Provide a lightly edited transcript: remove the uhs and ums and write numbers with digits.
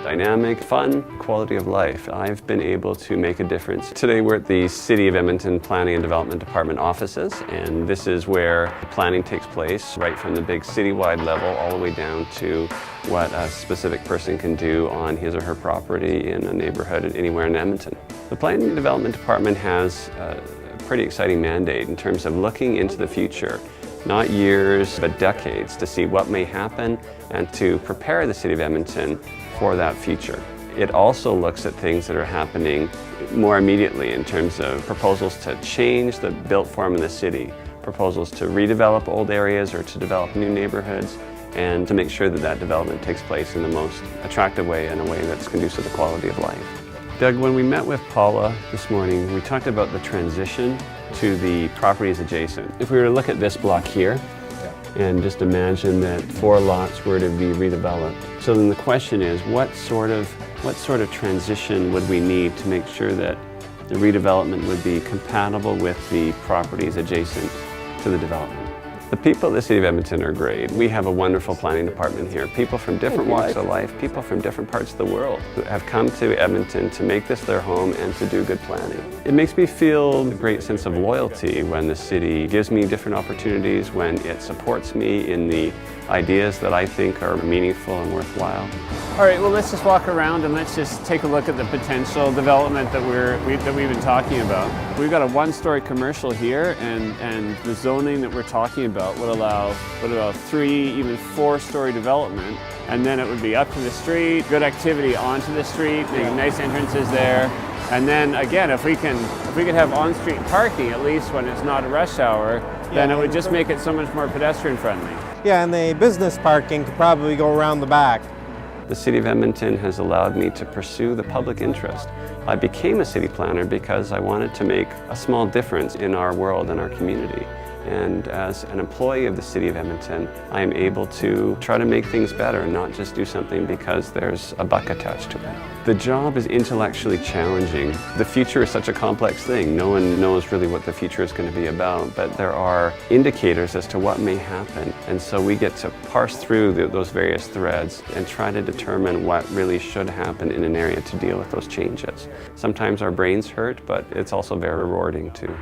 Dynamic, fun, quality of life. I've been able to make a difference. Today we're at the City of Edmonton Planning and Development Department offices, and this is where planning takes place, right from the big citywide level all the way down to what a specific person can do on his or her property in a neighborhood anywhere in Edmonton. The Planning and Development Department has a pretty exciting mandate in terms of looking into the future. Not years, but decades, to see what may happen and to prepare the City of Edmonton for that future. It also looks at things that are happening more immediately in terms of proposals to change the built form of the city, proposals to redevelop old areas or to develop new neighborhoods, and to make sure that that development takes place in the most attractive way, in a way that's conducive to quality of life. Doug, when we met with Paula this morning, we talked about the transition to the properties adjacent. If we were to look at this block here, and just imagine that 4 lots were to be redeveloped. So then the question is, what sort of transition would we need to make sure that the redevelopment would be compatible with the properties adjacent to the development? The people at the City of Edmonton are great. We have a wonderful planning department here. People from different walks of life, people from different parts of the world who have come to Edmonton to make this their home and to do good planning. It makes me feel a great sense of loyalty when the city gives me different opportunities, when it supports me in the ideas that I think are meaningful and worthwhile. All right, well, let's just walk around and let's just take a look at the potential development that we've been talking about. We've got a 1-story commercial here, and the zoning that we're talking about would allow 3, even 4-story development, and then it would be up to the street, good activity onto the street, making nice entrances there. And then again, if we could have on-street parking, at least when it's not a rush hour, then it would just make it so much more pedestrian friendly. Yeah, and the business parking could probably go around the back. The City of Edmonton has allowed me to pursue the public interest. I became a city planner because I wanted to make a small difference in our world and our community. And as an employee of the City of Edmonton, I am able to try to make things better and not just do something because there's a buck attached to it. The job is intellectually challenging. The future is such a complex thing. No one knows really what the future is going to be about, but there are indicators as to what may happen. And so we get to parse through those various threads and try to determine what really should happen in an area to deal with those changes. Sometimes our brains hurt, but it's also very rewarding too.